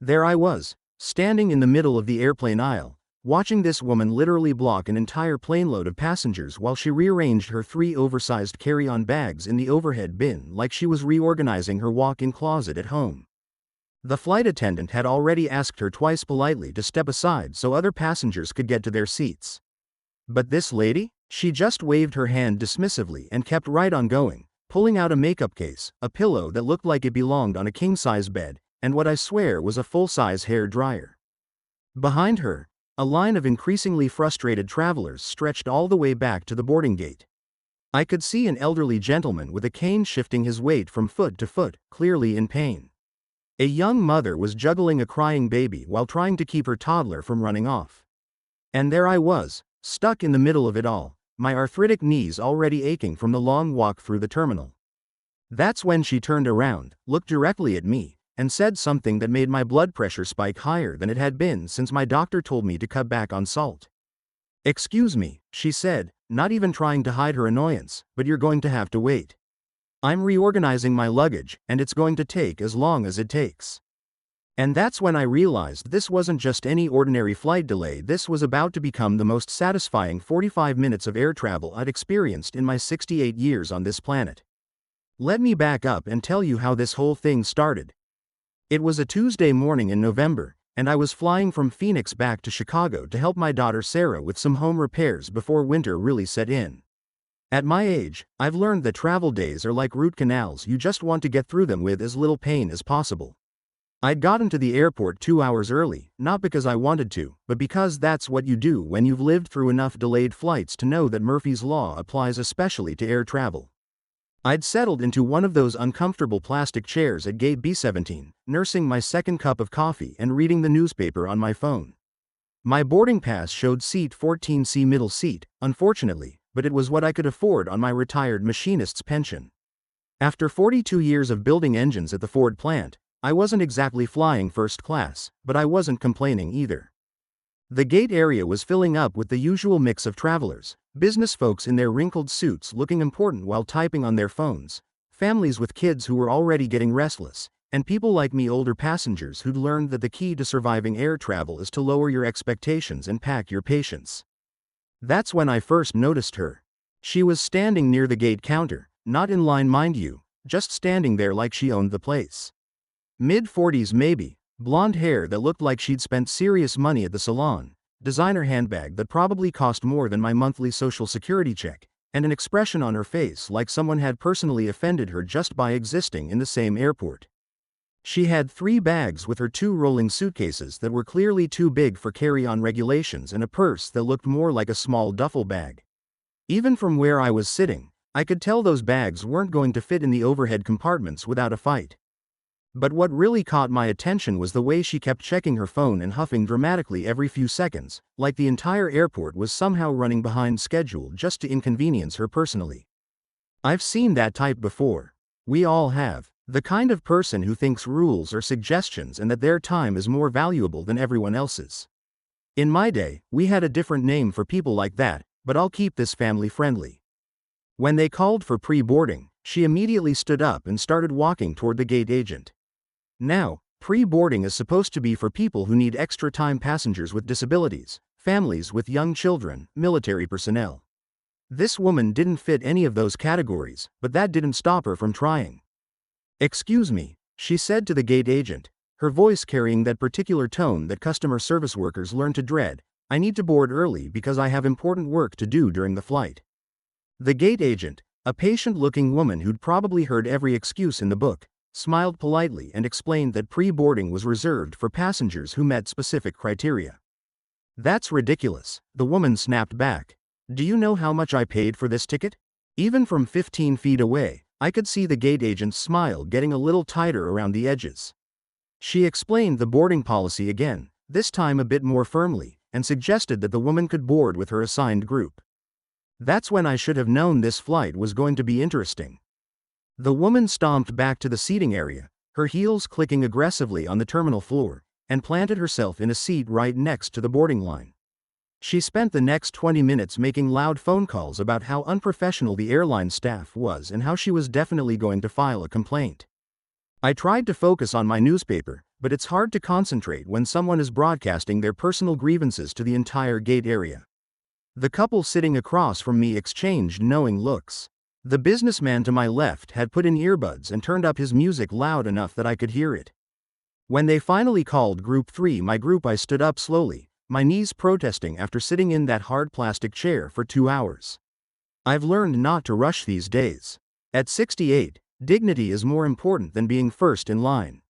There I was, standing in the middle of the airplane aisle, watching this woman literally block an entire planeload of passengers while she rearranged her 3 oversized carry-on bags in the overhead bin like she was reorganizing her walk-in closet at home. The flight attendant had already asked her twice politely to step aside so other passengers could get to their seats. But this lady? She just waved her hand dismissively and kept right on going, pulling out a makeup case, a pillow that looked like it belonged on a king-size bed, and what I swear was a full-size hair dryer. Behind her, a line of increasingly frustrated travelers stretched all the way back to the boarding gate. I could see an elderly gentleman with a cane shifting his weight from foot to foot, clearly in pain. A young mother was juggling a crying baby while trying to keep her toddler from running off. And there I was, stuck in the middle of it all, my arthritic knees already aching from the long walk through the terminal. That's when she turned around, looked directly at me, and said something that made my blood pressure spike higher than it had been since my doctor told me to cut back on salt. "Excuse me," she said, not even trying to hide her annoyance, "but you're going to have to wait. I'm reorganizing my luggage, and it's going to take as long as it takes." And that's when I realized this wasn't just any ordinary flight delay, this was about to become the most satisfying 45 minutes of air travel I'd experienced in my 68 years on this planet. Let me back up and tell you how this whole thing started. It was a Tuesday morning in November, and I was flying from Phoenix back to Chicago to help my daughter Sarah with some home repairs before winter really set in. At my age, I've learned that travel days are like root canals, you just want to get through them with as little pain as possible. I'd gotten to the airport 2 hours early, not because I wanted to, but because that's what you do when you've lived through enough delayed flights to know that Murphy's Law applies especially to air travel. I'd settled into one of those uncomfortable plastic chairs at gate B17, nursing my second cup of coffee and reading the newspaper on my phone. My boarding pass showed seat 14C, middle seat, unfortunately, but it was what I could afford on my retired machinist's pension. After 42 years of building engines at the Ford plant, I wasn't exactly flying first class, but I wasn't complaining either. The gate area was filling up with the usual mix of travelers, business folks in their wrinkled suits looking important while typing on their phones, families with kids who were already getting restless, and people like me, older passengers who'd learned that the key to surviving air travel is to lower your expectations and pack your patience. That's when I first noticed her. She was standing near the gate counter, not in line mind you, just standing there like she owned the place. Mid-40s maybe, blonde hair that looked like she'd spent serious money at the salon, designer handbag that probably cost more than my monthly Social Security check, and an expression on her face like someone had personally offended her just by existing in the same airport. She had 3 bags with her 2 rolling suitcases that were clearly too big for carry-on regulations and a purse that looked more like a small duffel bag. Even from where I was sitting, I could tell those bags weren't going to fit in the overhead compartments without a fight. But what really caught my attention was the way she kept checking her phone and huffing dramatically every few seconds, like the entire airport was somehow running behind schedule just to inconvenience her personally. I've seen that type before. We all have. The kind of person who thinks rules are suggestions and that their time is more valuable than everyone else's. In my day, we had a different name for people like that, but I'll keep this family friendly. When they called for pre-boarding, she immediately stood up and started walking toward the gate agent. Now, pre-boarding is supposed to be for people who need extra time, passengers with disabilities, families with young children, military personnel. This woman didn't fit any of those categories, but that didn't stop her from trying. "Excuse me," she said to the gate agent, her voice carrying that particular tone that customer service workers learn to dread. "I need to board early because I have important work to do during the flight." The gate agent, a patient-looking woman who'd probably heard every excuse in the book, smiled politely and explained that pre-boarding was reserved for passengers who met specific criteria. "That's ridiculous," the woman snapped back. "Do you know how much I paid for this ticket?" Even from 15 feet away, I could see the gate agent's smile getting a little tighter around the edges. She explained the boarding policy again, this time a bit more firmly, and suggested that the woman could board with her assigned group. That's when I should have known this flight was going to be interesting. The woman stomped back to the seating area, her heels clicking aggressively on the terminal floor, and planted herself in a seat right next to the boarding line. She spent the next 20 minutes making loud phone calls about how unprofessional the airline staff was and how she was definitely going to file a complaint. I tried to focus on my newspaper, but it's hard to concentrate when someone is broadcasting their personal grievances to the entire gate area. The couple sitting across from me exchanged knowing looks. The businessman to my left had put in earbuds and turned up his music loud enough that I could hear it. When they finally called Group 3 my group, I stood up slowly, my knees protesting after sitting in that hard plastic chair for 2 hours. I've learned not to rush these days. At 68, dignity is more important than being first in line.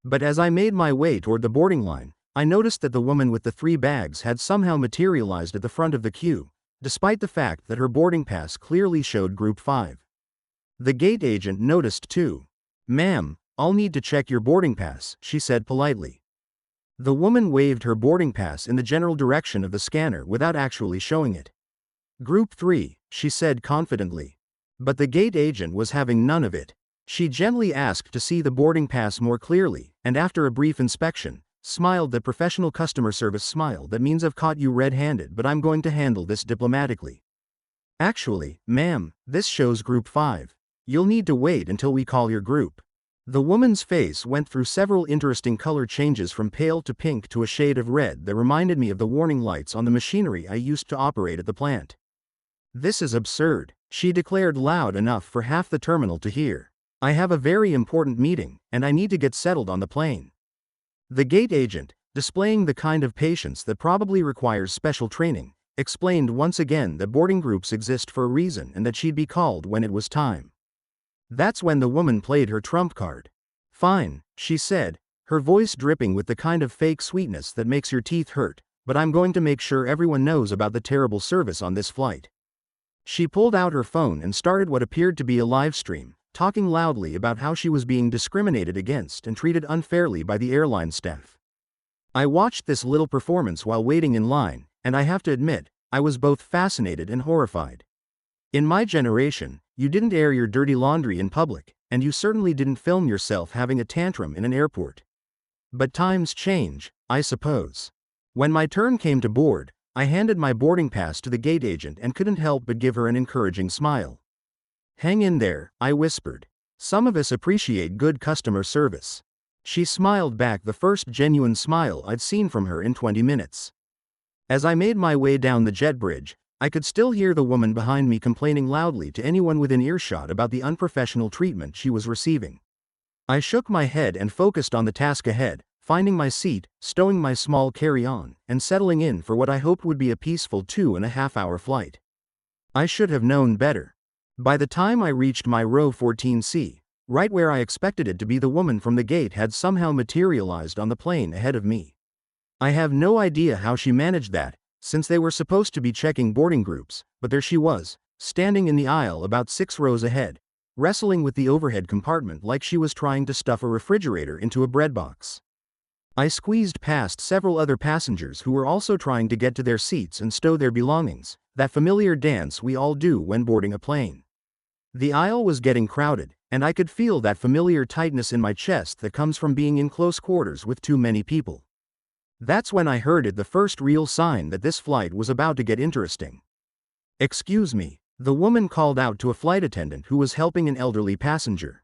But as I made my way toward the boarding line, I noticed that the woman with the 3 bags had somehow materialized at the front of the queue, despite the fact that her boarding pass clearly showed Group 5. The gate agent noticed too. "Ma'am, I'll need to check your boarding pass," she said politely. The woman waved her boarding pass in the general direction of the scanner without actually showing it. "Group 3, she said confidently. But the gate agent was having none of it. She gently asked to see the boarding pass more clearly, and after a brief inspection, smiled that professional customer service smile that means I've caught you red-handed, but I'm going to handle this diplomatically. "Actually, ma'am, this shows Group 5. You'll need to wait until we call your group." The woman's face went through several interesting color changes from pale to pink to a shade of red that reminded me of the warning lights on the machinery I used to operate at the plant. "This is absurd," she declared loud enough for half the terminal to hear. "I have a very important meeting, and I need to get settled on the plane." The gate agent, displaying the kind of patience that probably requires special training, explained once again that boarding groups exist for a reason and that she'd be called when it was time. That's when the woman played her trump card. "Fine," she said, her voice dripping with the kind of fake sweetness that makes your teeth hurt, "but I'm going to make sure everyone knows about the terrible service on this flight." She pulled out her phone and started what appeared to be a live stream, talking loudly about how she was being discriminated against and treated unfairly by the airline staff. I watched this little performance while waiting in line, and I have to admit, I was both fascinated and horrified. In my generation, you didn't air your dirty laundry in public, and you certainly didn't film yourself having a tantrum in an airport. But times change, I suppose. When my turn came to board, I handed my boarding pass to the gate agent and couldn't help but give her an encouraging smile. "Hang in there," I whispered. "Some of us appreciate good customer service." She smiled back, the first genuine smile I'd seen from her in 20 minutes. As I made my way down the jet bridge, I could still hear the woman behind me complaining loudly to anyone within earshot about the unprofessional treatment she was receiving. I shook my head and focused on the task ahead, finding my seat, stowing my small carry-on, and settling in for what I hoped would be a peaceful 2.5-hour flight. I should have known better. By the time I reached my row 14C, right where I expected it to be, the woman from the gate had somehow materialized on the plane ahead of me. I have no idea how she managed that, since they were supposed to be checking boarding groups, but there she was, standing in the aisle about 6 rows ahead, wrestling with the overhead compartment like she was trying to stuff a refrigerator into a bread box. I squeezed past several other passengers who were also trying to get to their seats and stow their belongings, that familiar dance we all do when boarding a plane. The aisle was getting crowded, and I could feel that familiar tightness in my chest that comes from being in close quarters with too many people. That's when I heard it, the first real sign that this flight was about to get interesting. "Excuse me," the woman called out to a flight attendant who was helping an elderly passenger.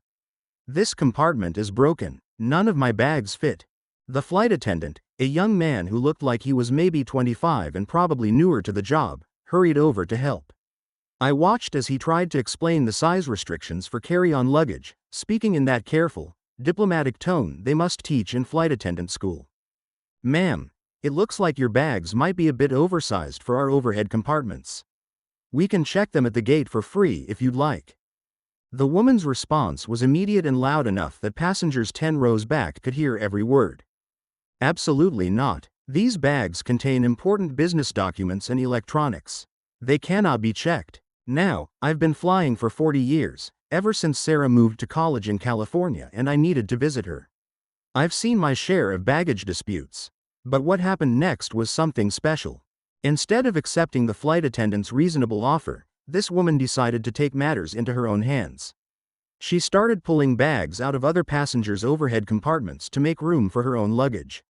"This compartment is broken. None of my bags fit." The flight attendant, a young man who looked like he was maybe 25 and probably newer to the job, hurried over to help. I watched as he tried to explain the size restrictions for carry-on luggage, speaking in that careful, diplomatic tone they must teach in flight attendant school. "Ma'am, it looks like your bags might be a bit oversized for our overhead compartments. We can check them at the gate for free if you'd like." The woman's response was immediate and loud enough that passengers 10 rows back could hear every word. "Absolutely not. These bags contain important business documents and electronics. They cannot be checked. Now, I've been flying for 40 years, ever since Sarah moved to college in California and I needed to visit her. I've seen my share of baggage disputes. But what happened next was something special. Instead of accepting the flight attendant's reasonable offer, this woman decided to take matters into her own hands. She started pulling bags out of other passengers' overhead compartments to make room for her own luggage.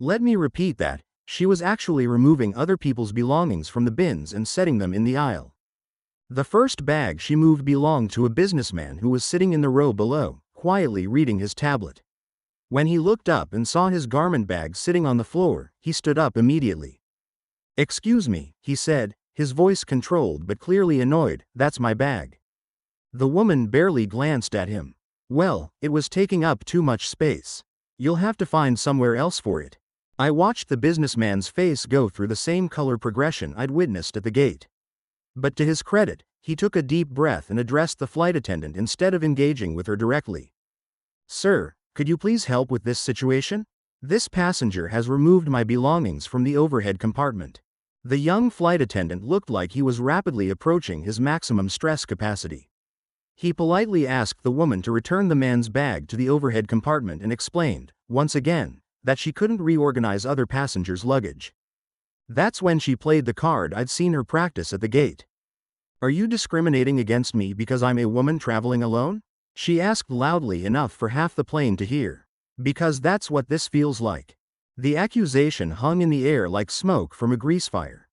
Let me repeat that, she was actually removing other people's belongings from the bins and setting them in the aisle. The first bag she moved belonged to a businessman who was sitting in the row below, quietly reading his tablet. When he looked up and saw his garment bag sitting on the floor, he stood up immediately. "Excuse me," he said, his voice controlled but clearly annoyed, "that's my bag." The woman barely glanced at him. "Well, it was taking up too much space. You'll have to find somewhere else for it." I watched the businessman's face go through the same color progression I'd witnessed at the gate. But to his credit, he took a deep breath and addressed the flight attendant instead of engaging with her directly. "Sir, could you please help with this situation? This passenger has removed my belongings from the overhead compartment." The young flight attendant looked like he was rapidly approaching his maximum stress capacity. He politely asked the woman to return the man's bag to the overhead compartment and explained, once again, that she couldn't reorganize other passengers' luggage. That's when she played the card I'd seen her practice at the gate. "Are you discriminating against me because I'm a woman traveling alone?" she asked loudly enough for half the plane to hear. "Because that's what this feels like." The accusation hung in the air like smoke from a grease fire.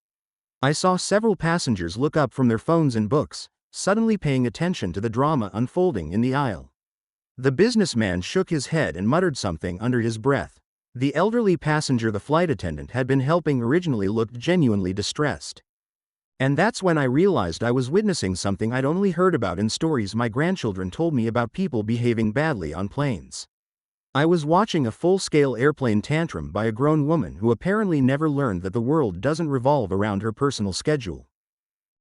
I saw several passengers look up from their phones and books, suddenly paying attention to the drama unfolding in the aisle. The businessman shook his head and muttered something under his breath. The elderly passenger the flight attendant had been helping originally looked genuinely distressed. And that's when I realized I was witnessing something I'd only heard about in stories my grandchildren told me about people behaving badly on planes. I was watching a full-scale airplane tantrum by a grown woman who apparently never learned that the world doesn't revolve around her personal schedule.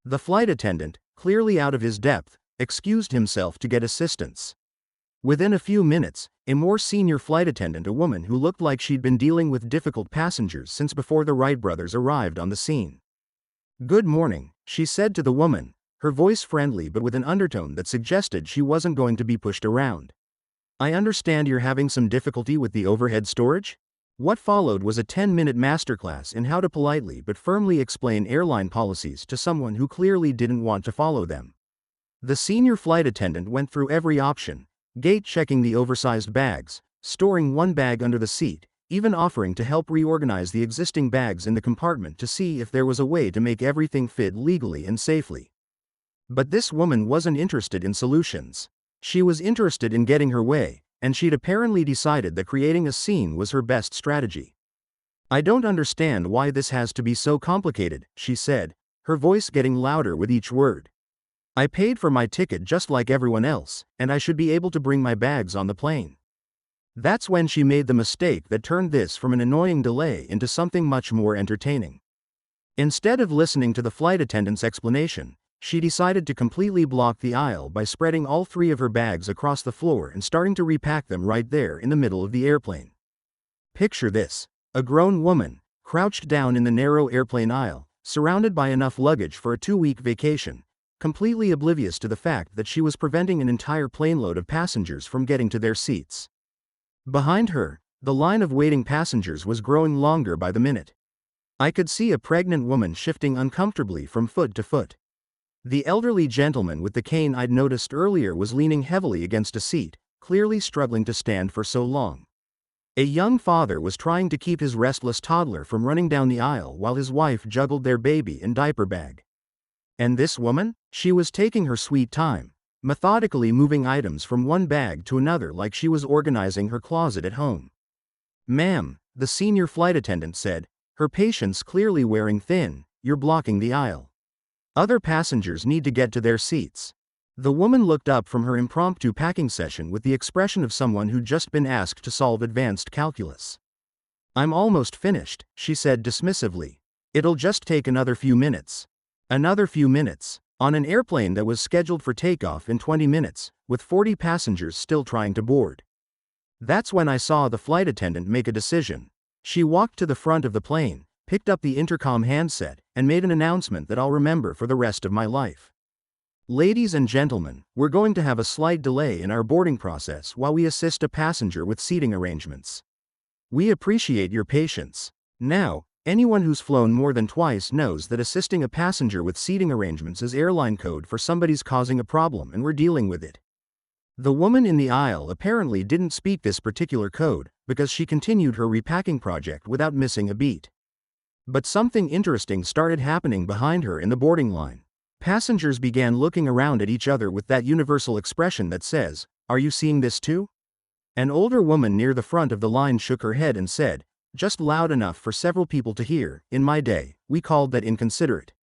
The flight attendant, clearly out of his depth, excused himself to get assistance. Within a few minutes, a more senior flight attendant, a woman who looked like she'd been dealing with difficult passengers since before the Wright brothers arrived on the scene. "Good morning," she said to the woman, her voice friendly but with an undertone that suggested she wasn't going to be pushed around. "I understand you're having some difficulty with the overhead storage?" What followed was a 10-minute masterclass in how to politely but firmly explain airline policies to someone who clearly didn't want to follow them. The senior flight attendant went through every option, gate-checking the oversized bags, storing one bag under the seat, even offering to help reorganize the existing bags in the compartment to see if there was a way to make everything fit legally and safely. But this woman wasn't interested in solutions. She was interested in getting her way, and she'd apparently decided that creating a scene was her best strategy. "I don't understand why this has to be so complicated," she said, her voice getting louder with each word. "I paid for my ticket just like everyone else, and I should be able to bring my bags on the plane." That's when she made the mistake that turned this from an annoying delay into something much more entertaining. Instead of listening to the flight attendant's explanation, she decided to completely block the aisle by spreading all three of her bags across the floor and starting to repack them right there in the middle of the airplane. Picture this: a grown woman, crouched down in the narrow airplane aisle, surrounded by enough luggage for a 2-week vacation, completely oblivious to the fact that she was preventing an entire planeload of passengers from getting to their seats. Behind her, the line of waiting passengers was growing longer by the minute. I could see a pregnant woman shifting uncomfortably from foot to foot. The elderly gentleman with the cane I'd noticed earlier was leaning heavily against a seat, clearly struggling to stand for so long. A young father was trying to keep his restless toddler from running down the aisle while his wife juggled their baby and diaper bag. And this woman? She was taking her sweet time, methodically moving items from one bag to another like she was organizing her closet at home. "Ma'am," the senior flight attendant said, her patience clearly wearing thin, "you're blocking the aisle. Other passengers need to get to their seats." The woman looked up from her impromptu packing session with the expression of someone who'd just been asked to solve advanced calculus. "I'm almost finished," she said dismissively. "It'll just take another few minutes." Another few minutes, on an airplane that was scheduled for takeoff in 20 minutes, with 40 passengers still trying to board. That's when I saw the flight attendant make a decision. She walked to the front of the plane, picked up the intercom handset, and made an announcement that I'll remember for the rest of my life. "Ladies and gentlemen, we're going to have a slight delay in our boarding process while we assist a passenger with seating arrangements. We appreciate your patience." Now, anyone who's flown more than twice knows that assisting a passenger with seating arrangements is airline code for somebody's causing a problem and we're dealing with it. The woman in the aisle apparently didn't speak this particular code, because she continued her repacking project without missing a beat. But something interesting started happening behind her in the boarding line. Passengers began looking around at each other with that universal expression that says, "Are you seeing this too?" An older woman near the front of the line shook her head and said, "Just loud enough for several people to hear. In my day, we called that inconsiderate."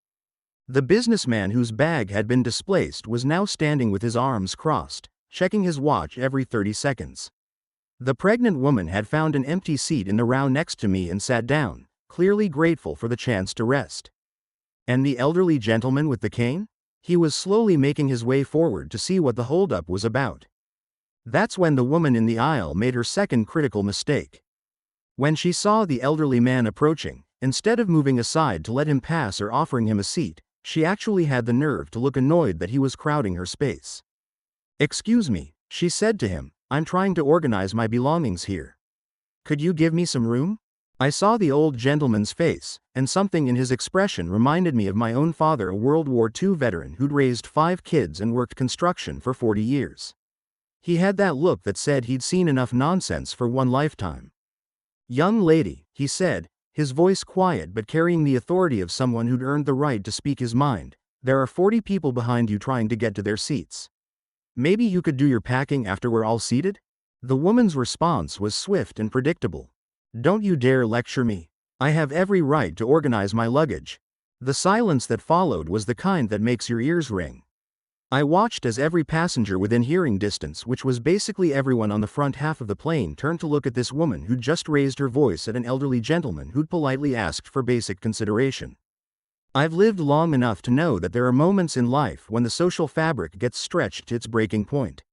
The businessman whose bag had been displaced was now standing with his arms crossed, checking his watch every 30 seconds. The pregnant woman had found an empty seat in the row next to me and sat down, clearly grateful for the chance to rest. And the elderly gentleman with the cane? He was slowly making his way forward to see what the holdup was about. That's when the woman in the aisle made her second critical mistake. When she saw the elderly man approaching, instead of moving aside to let him pass or offering him a seat, she actually had the nerve to look annoyed that he was crowding her space. "Excuse me," she said to him, "I'm trying to organize my belongings here. Could you give me some room?" I saw the old gentleman's face, and something in his expression reminded me of my own father, a World War II veteran who'd raised 5 kids and worked construction for 40 years. He had that look that said he'd seen enough nonsense for one lifetime. "Young lady," he said, his voice quiet but carrying the authority of someone who'd earned the right to speak his mind, "there are 40 people behind you trying to get to their seats. Maybe you could do your packing after we're all seated?" The woman's response was swift and predictable. "Don't you dare lecture me. I have every right to organize my luggage." The silence that followed was the kind that makes your ears ring. I watched as every passenger within hearing distance, which was basically everyone on the front half of the plane, turned to look at this woman who'd just raised her voice at an elderly gentleman who'd politely asked for basic consideration. I've lived long enough to know that there are moments in life when the social fabric gets stretched to its breaking point.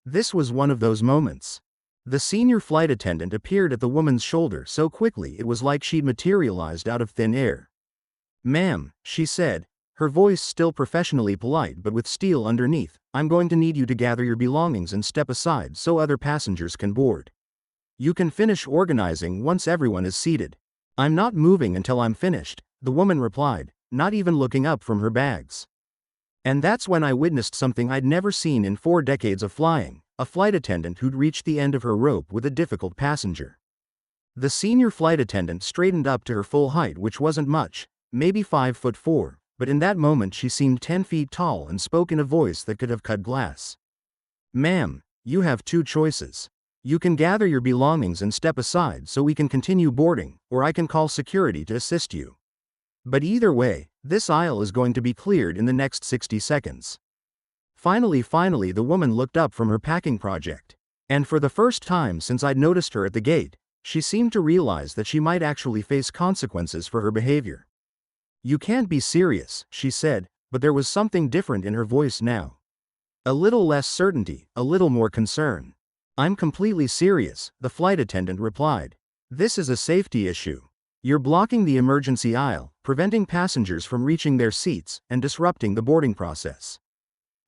This was one of those moments. The senior flight attendant appeared at the woman's shoulder so quickly it was like she'd materialized out of thin air. "Ma'am," she said, her voice still professionally polite but with steel underneath, "I'm going to need you to gather your belongings and step aside so other passengers can board. You can finish organizing once everyone is seated." "I'm not moving until I'm finished," the woman replied, not even looking up from her bags. And that's when I witnessed something I'd never seen in 4 decades of flying, a flight attendant who'd reached the end of her rope with a difficult passenger. The senior flight attendant straightened up to her full height, which wasn't much, maybe 5'4", but in that moment she seemed 10 feet tall and spoke in a voice that could have cut glass. "Ma'am, you have 2 choices. You can gather your belongings and step aside so we can continue boarding, or I can call security to assist you. But either way, this aisle is going to be cleared in the next 60 seconds. Finally, the woman looked up from her packing project. And for the first time since I'd noticed her at the gate, she seemed to realize that she might actually face consequences for her behavior. "You can't be serious," she said, but there was something different in her voice now. A little less certainty, a little more concern. "I'm completely serious," the flight attendant replied. "This is a safety issue. You're blocking the emergency aisle, preventing passengers from reaching their seats, and disrupting the boarding process.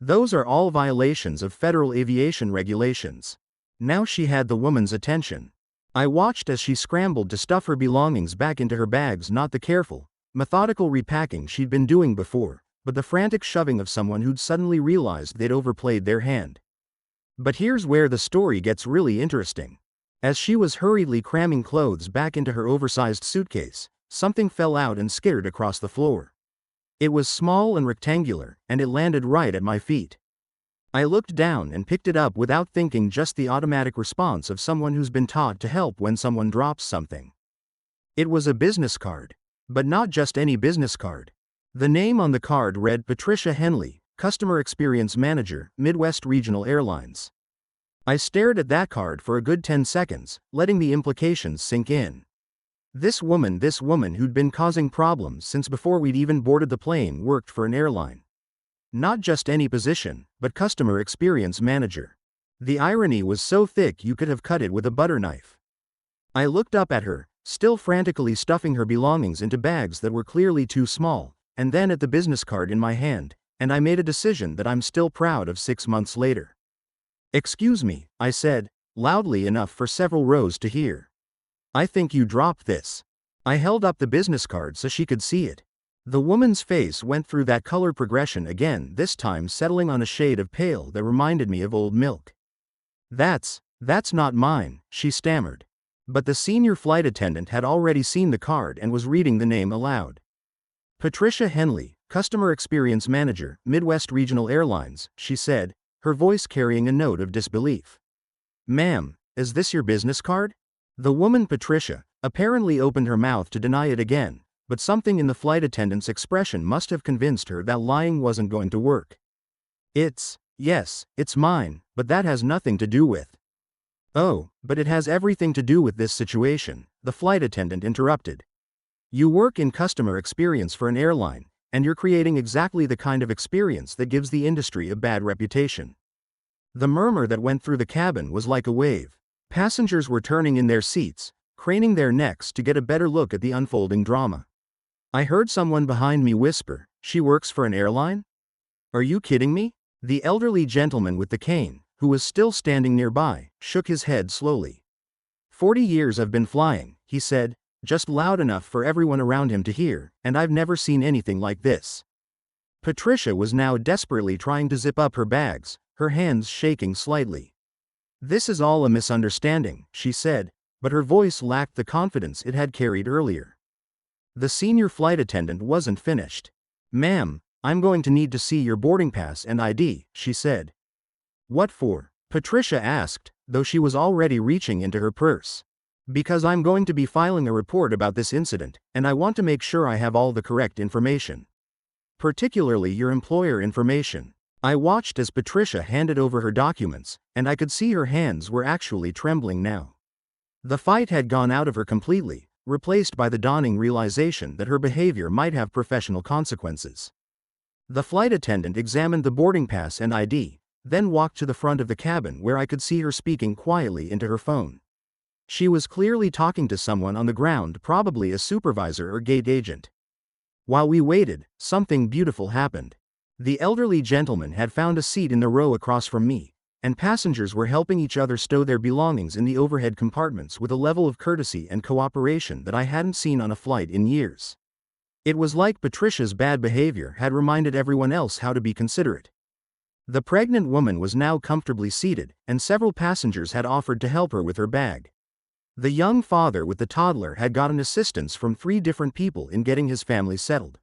Those are all violations of federal aviation regulations." Now she had the woman's attention. I watched as she scrambled to stuff her belongings back into her bags, not the careful, methodical repacking she'd been doing before, but the frantic shoving of someone who'd suddenly realized they'd overplayed their hand. But here's where the story gets really interesting. As she was hurriedly cramming clothes back into her oversized suitcase, something fell out and skittered across the floor. It was small and rectangular, and it landed right at my feet. I looked down and picked it up without thinking, just the automatic response of someone who's been taught to help when someone drops something. It was a business card. But not just any business card. The name on the card read Patricia Henley, Customer Experience Manager, Midwest Regional Airlines. I stared at that card for a good 10 seconds, letting the implications sink in. This woman who'd been causing problems since before we'd even boarded the plane, worked for an airline. Not just any position, but Customer Experience Manager. The irony was so thick you could have cut it with a butter knife. I looked up at her, still frantically stuffing her belongings into bags that were clearly too small, and then at the business card in my hand, and I made a decision that I'm still proud of 6 months later. "Excuse me," I said, loudly enough for several rows to hear. "I think you dropped this." I held up the business card so she could see it. The woman's face went through that color progression again, this time settling on a shade of pale that reminded me of old milk. That's not mine," she stammered. But the senior flight attendant had already seen the card and was reading the name aloud. "Patricia Henley, Customer Experience Manager, Midwest Regional Airlines," she said, her voice carrying a note of disbelief. "Ma'am, Is this your business card? The woman Patricia apparently opened her mouth to deny it again, but something in the flight attendant's expression must have convinced her that lying wasn't going to work. Yes, it's mine, but that has nothing to do with. Oh, but it has everything to do with this situation, the flight attendant interrupted. You work in customer experience for an airline, and you're creating exactly the kind of experience that gives the industry a bad reputation. The murmur that went through the cabin was like a wave. Passengers were turning in their seats, craning their necks to get a better look at the unfolding drama. I heard someone behind me whisper, "She works for an airline? Are you kidding me?" The elderly gentleman with the cane, who was still standing nearby, shook his head slowly. 40 years I've been flying, he said, just loud enough for everyone around him to hear, and I've never seen anything like this. Patricia was now desperately trying to zip up her bags, her hands shaking slightly. This is all a misunderstanding, she said, but her voice lacked the confidence it had carried earlier. The senior flight attendant wasn't finished. "Ma'am, I'm going to need to see your boarding pass and ID, she said. "What for?" Patricia asked, though she was already reaching into her purse. "Because I'm going to be filing a report about this incident, and I want to make sure I have all the correct information. Particularly your employer information." I watched as Patricia handed over her documents, and I could see her hands were actually trembling now. The fight had gone out of her completely, replaced by the dawning realization that her behavior might have professional consequences. The flight attendant examined the boarding pass and ID, then walked to the front of the cabin where I could see her speaking quietly into her phone. She was clearly talking to someone on the ground, probably a supervisor or gate agent. While we waited, something beautiful happened. The elderly gentleman had found a seat in the row across from me, and passengers were helping each other stow their belongings in the overhead compartments with a level of courtesy and cooperation that I hadn't seen on a flight in years. It was like Patricia's bad behavior had reminded everyone else how to be considerate. The pregnant woman was now comfortably seated, and several passengers had offered to help her with her bag. The young father with the toddler had gotten assistance from 3 different people in getting his family settled.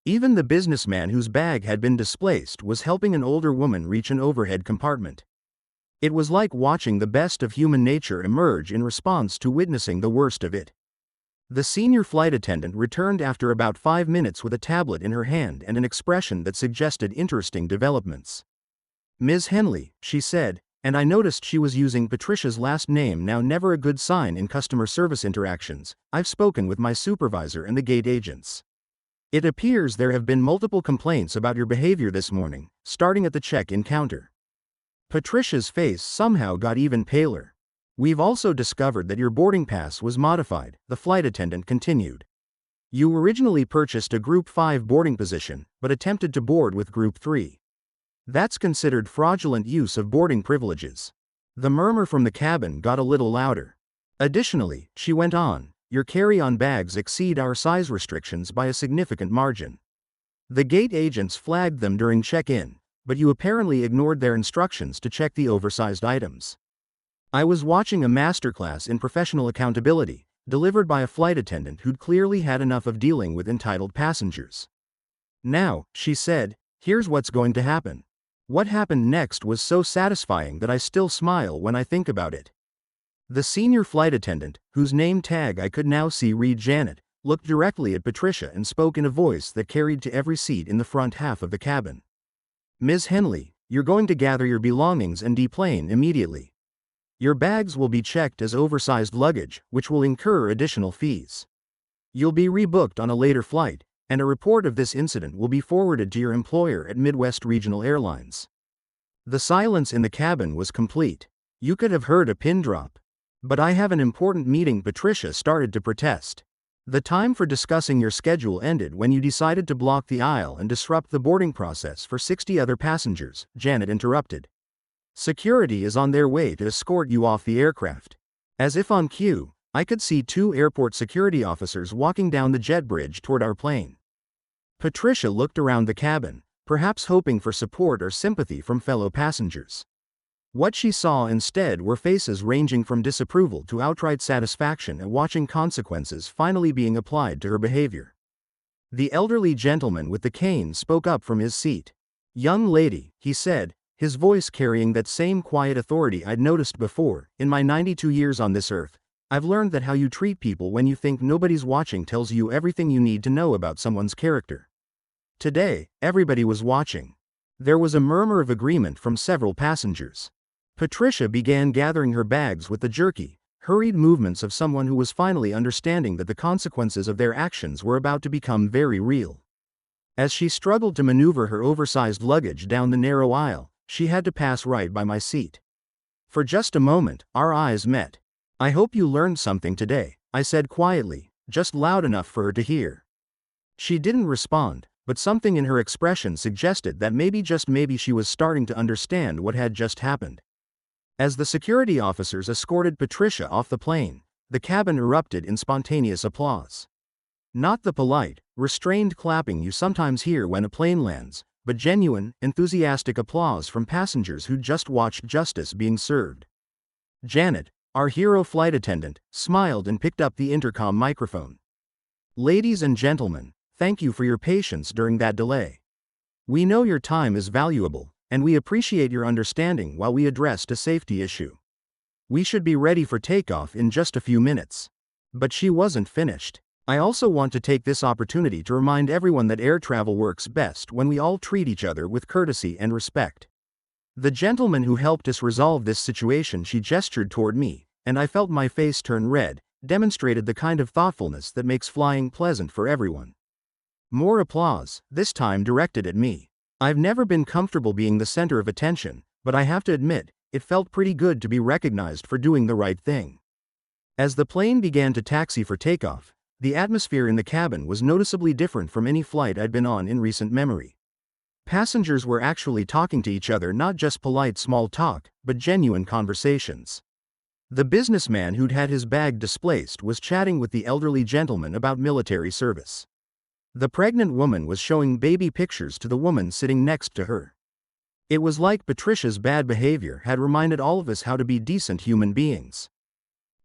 Even the businessman whose bag had been displaced was helping an older woman reach an overhead compartment. It was like watching the best of human nature emerge in response to witnessing the worst of it. The senior flight attendant returned after about 5 minutes with a tablet in her hand and an expression that suggested interesting developments. "Ms. Henley," she said, and I noticed she was using Patricia's last name, now never a good sign in customer service interactions. "I've spoken with my supervisor and the gate agents. It appears there have been multiple complaints about your behavior this morning, starting at the check-in counter." Patricia's face somehow got even paler. "We've also discovered that your boarding pass was modified," the flight attendant continued. "You originally purchased a Group 5 boarding position, but attempted to board with Group 3. That's considered fraudulent use of boarding privileges." The murmur from the cabin got a little louder. "Additionally," she went on, "your carry-on bags exceed our size restrictions by a significant margin. The gate agents flagged them during check-in, but you apparently ignored their instructions to check the oversized items." I was watching a masterclass in professional accountability, delivered by a flight attendant who'd clearly had enough of dealing with entitled passengers. "Now," she said, "here's what's going to happen." What happened next was so satisfying that I still smile when I think about it. The senior flight attendant, whose name tag I could now see read Janet, looked directly at Patricia and spoke in a voice that carried to every seat in the front half of the cabin. "Ms. Henley, you're going to gather your belongings and deplane immediately. Your bags will be checked as oversized luggage, which will incur additional fees. You'll be rebooked on a later flight, and a report of this incident will be forwarded to your employer at Midwest Regional Airlines." The silence in the cabin was complete. You could have heard a pin drop. "But I have an important meeting," Patricia started to protest. "The time for discussing your schedule ended when you decided to block the aisle and disrupt the boarding process for 60 other passengers," Janet interrupted. "Security is on their way to escort you off the aircraft." As if on cue, I could see 2 airport security officers walking down the jet bridge toward our plane. Patricia looked around the cabin, perhaps hoping for support or sympathy from fellow passengers. What she saw instead were faces ranging from disapproval to outright satisfaction at watching consequences finally being applied to her behavior. The elderly gentleman with the cane spoke up from his seat. "Young lady," he said, his voice carrying that same quiet authority I'd noticed before. In my 92 years on this earth, I've learned that how you treat people when you think nobody's watching tells you everything you need to know about someone's character. Today, everybody was watching. There was a murmur of agreement from several passengers. Patricia began gathering her bags with the jerky, hurried movements of someone who was finally understanding that the consequences of their actions were about to become very real. As she struggled to maneuver her oversized luggage down the narrow aisle, she had to pass right by my seat. For just a moment, our eyes met. "I hope you learned something today," I said quietly, just loud enough for her to hear. She didn't respond, but something in her expression suggested that maybe, just maybe, she was starting to understand what had just happened. As the security officers escorted Patricia off the plane, the cabin erupted in spontaneous applause. Not the polite, restrained clapping you sometimes hear when a plane lands, but genuine, enthusiastic applause from passengers who just watched justice being served. Janet, our hero flight attendant, smiled and picked up the intercom microphone. "Ladies and gentlemen, thank you for your patience during that delay. We know your time is valuable, and we appreciate your understanding while we addressed a safety issue. We should be ready for takeoff in just a few minutes." But she wasn't finished. "I also want to take this opportunity to remind everyone that air travel works best when we all treat each other with courtesy and respect." The gentleman who helped us resolve this situation, she gestured toward me, and I felt my face turn red, demonstrated the kind of thoughtfulness that makes flying pleasant for everyone. More applause, this time directed at me. I've never been comfortable being the center of attention, but I have to admit, it felt pretty good to be recognized for doing the right thing. As the plane began to taxi for takeoff, the atmosphere in the cabin was noticeably different from any flight I'd been on in recent memory. Passengers were actually talking to each other, not just polite small talk, but genuine conversations. The businessman who'd had his bag displaced was chatting with the elderly gentleman about military service. The pregnant woman was showing baby pictures to the woman sitting next to her. It was like Patricia's bad behavior had reminded all of us how to be decent human beings.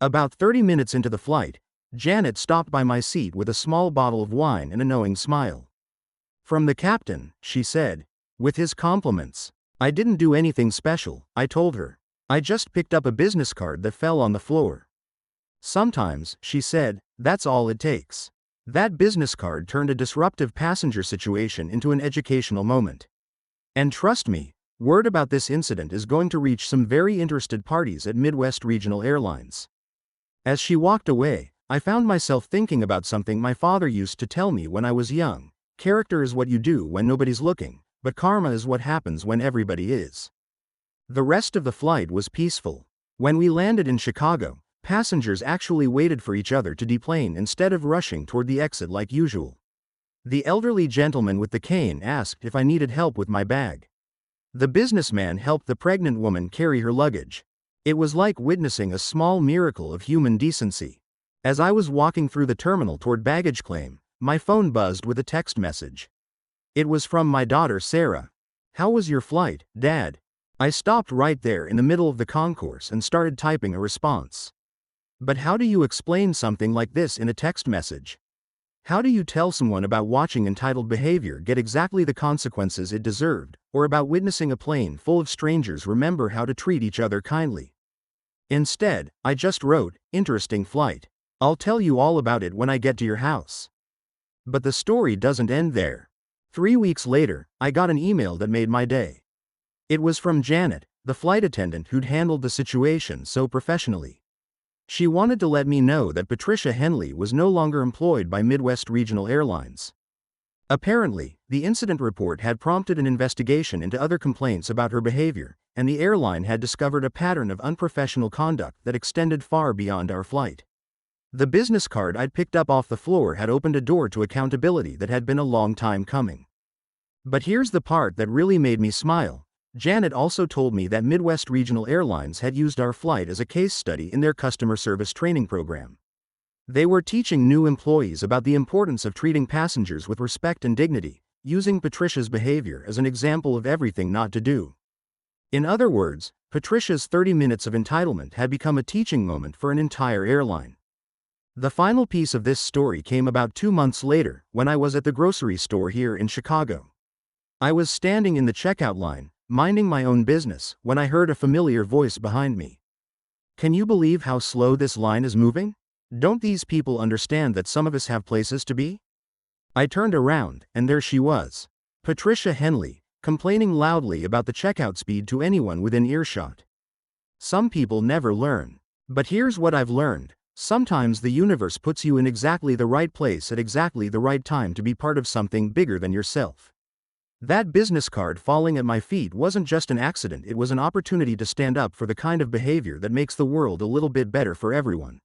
About 30 minutes into the flight, Janet stopped by my seat with a small bottle of wine and a knowing smile. "From the captain," she said. "With his compliments." "I didn't do anything special," I told her. "I just picked up a business card that fell on the floor." "Sometimes," she said, "that's all it takes." That business card turned a disruptive passenger situation into an educational moment. And trust me, word about this incident is going to reach some very interested parties at Midwest Regional Airlines. As she walked away, I found myself thinking about something my father used to tell me when I was young. Character is what you do when nobody's looking, but karma is what happens when everybody is. The rest of the flight was peaceful. When we landed in Chicago, passengers actually waited for each other to deplane instead of rushing toward the exit like usual. The elderly gentleman with the cane asked if I needed help with my bag. The businessman helped the pregnant woman carry her luggage. It was like witnessing a small miracle of human decency. As I was walking through the terminal toward baggage claim, my phone buzzed with a text message. It was from my daughter Sarah. "How was your flight, Dad?" I stopped right there in the middle of the concourse and started typing a response. But how do you explain something like this in a text message? How do you tell someone about watching entitled behavior get exactly the consequences it deserved, or about witnessing a plane full of strangers remember how to treat each other kindly? Instead, I just wrote, "Interesting flight. I'll tell you all about it when I get to your house." But the story doesn't end there. 3 weeks later, I got an email that made my day. It was from Janet, the flight attendant who'd handled the situation so professionally. She wanted to let me know that Patricia Henley was no longer employed by Midwest Regional Airlines. Apparently, the incident report had prompted an investigation into other complaints about her behavior, and the airline had discovered a pattern of unprofessional conduct that extended far beyond our flight. The business card I'd picked up off the floor had opened a door to accountability that had been a long time coming. But here's the part that really made me smile. Janet also told me that Midwest Regional Airlines had used our flight as a case study in their customer service training program. They were teaching new employees about the importance of treating passengers with respect and dignity, using Patricia's behavior as an example of everything not to do. In other words, Patricia's 30 minutes of entitlement had become a teaching moment for an entire airline. The final piece of this story came about 2 months later, when I was at the grocery store here in Chicago. I was standing in the checkout line, minding my own business, when I heard a familiar voice behind me. Can you believe how slow this line is moving? Don't these people understand that some of us have places to be? I turned around, and there she was. Patricia Henley, complaining loudly about the checkout speed to anyone within earshot. Some people never learn. But here's what I've learned. Sometimes the universe puts you in exactly the right place at exactly the right time to be part of something bigger than yourself. That business card falling at my feet wasn't just an accident, it was an opportunity to stand up for the kind of behavior that makes the world a little bit better for everyone.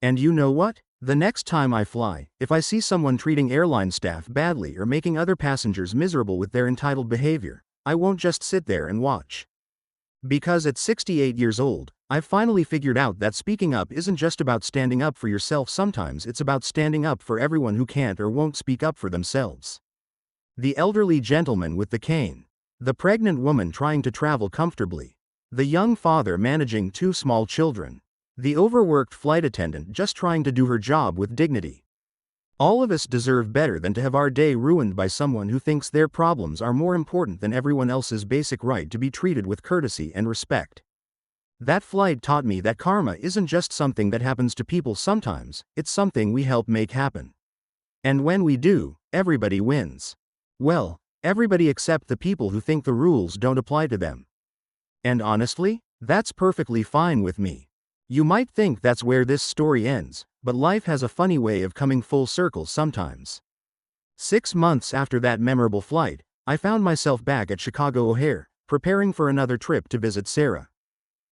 And you know what? The next time I fly, if I see someone treating airline staff badly or making other passengers miserable with their entitled behavior, I won't just sit there and watch. Because at 68 years old, I've finally figured out that speaking up isn't just about standing up for yourself, sometimes it's about standing up for everyone who can't or won't speak up for themselves. The elderly gentleman with the cane. The pregnant woman trying to travel comfortably. The young father managing 2 small children. The overworked flight attendant just trying to do her job with dignity. All of us deserve better than to have our day ruined by someone who thinks their problems are more important than everyone else's basic right to be treated with courtesy and respect. That flight taught me that karma isn't just something that happens to people sometimes, it's something we help make happen. And when we do, everybody wins. Well, everybody except the people who think the rules don't apply to them. And honestly, that's perfectly fine with me. You might think that's where this story ends, but life has a funny way of coming full circle sometimes. 6 months after that memorable flight, I found myself back at Chicago O'Hare, preparing for another trip to visit Sarah.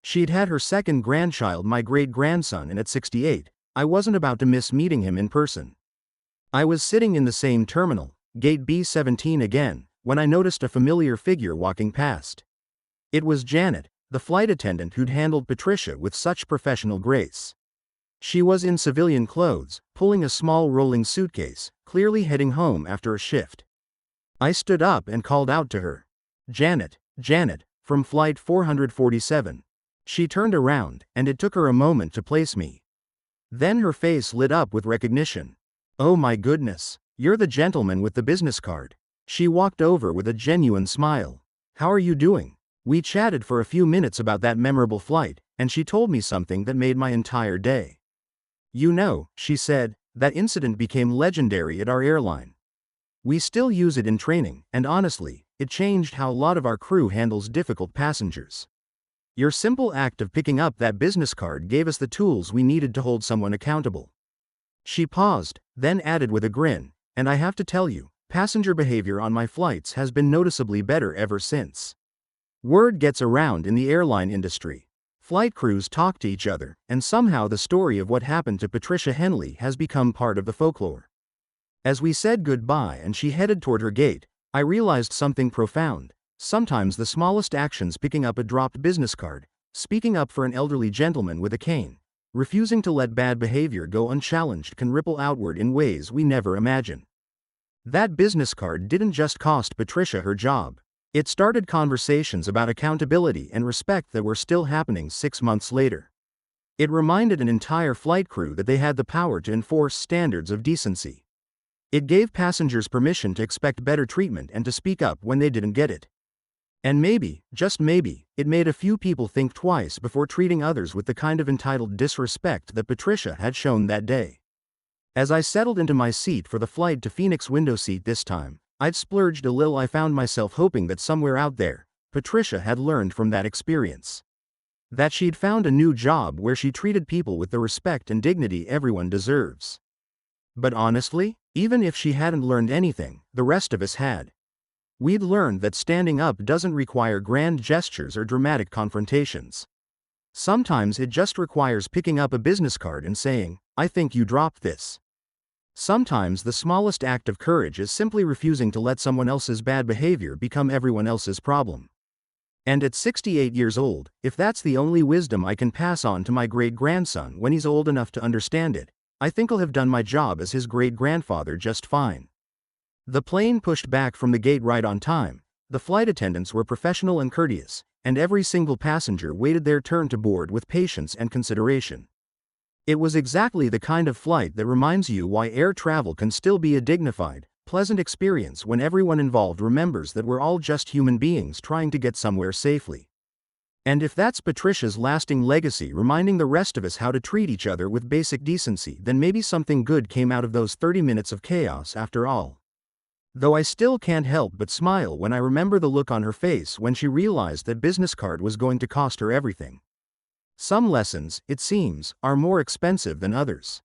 She'd had her second grandchild, my great-grandson, and at 68, I wasn't about to miss meeting him in person. I was sitting in the same terminal, gate B17 again, when I noticed a familiar figure walking past. It was Janet, the flight attendant who'd handled Patricia with such professional grace. She was in civilian clothes, pulling a small rolling suitcase, clearly heading home after a shift. I stood up and called out to her. "Janet, Janet, from flight 447. She turned around, and it took her a moment to place me. Then her face lit up with recognition. "Oh my goodness, you're the gentleman with the business card." She walked over with a genuine smile. "How are you doing?" We chatted for a few minutes about that memorable flight, and she told me something that made my entire day. "You know," she said, "that incident became legendary at our airline. We still use it in training, and honestly, it changed how a lot of our crew handles difficult passengers. Your simple act of picking up that business card gave us the tools we needed to hold someone accountable." She paused, then added with a grin, "And I have to tell you, passenger behavior on my flights has been noticeably better ever since." Word gets around in the airline industry. Flight crews talk to each other, and somehow the story of what happened to Patricia Henley has become part of the folklore. As we said goodbye and she headed toward her gate, I realized something profound. Sometimes the smallest actions, picking up a dropped business card, speaking up for an elderly gentleman with a cane, refusing to let bad behavior go unchallenged, can ripple outward in ways we never imagine. That business card didn't just cost Patricia her job. It started conversations about accountability and respect that were still happening 6 months later. It reminded an entire flight crew that they had the power to enforce standards of decency. It gave passengers permission to expect better treatment and to speak up when they didn't get it. And maybe, just maybe, it made a few people think twice before treating others with the kind of entitled disrespect that Patricia had shown that day. As I settled into my seat for the flight to Phoenix, window seat this time, I'd splurged a little. I found myself hoping that somewhere out there, Patricia had learned from that experience. That she'd found a new job where she treated people with the respect and dignity everyone deserves. But honestly, even if she hadn't learned anything, the rest of us had. We'd learned that standing up doesn't require grand gestures or dramatic confrontations. Sometimes it just requires picking up a business card and saying, "I think you dropped this." Sometimes the smallest act of courage is simply refusing to let someone else's bad behavior become everyone else's problem. And at 68 years old, if that's the only wisdom I can pass on to my great-grandson when he's old enough to understand it, I think I'll have done my job as his great-grandfather just fine. The plane pushed back from the gate right on time. The flight attendants were professional and courteous, and every single passenger waited their turn to board with patience and consideration. It was exactly the kind of flight that reminds you why air travel can still be a dignified, pleasant experience when everyone involved remembers that we're all just human beings trying to get somewhere safely. And if that's Patricia's lasting legacy, reminding the rest of us how to treat each other with basic decency, then maybe something good came out of those 30 minutes of chaos after all. Though I still can't help but smile when I remember the look on her face when she realized that business card was going to cost her everything. Some lessons, it seems, are more expensive than others.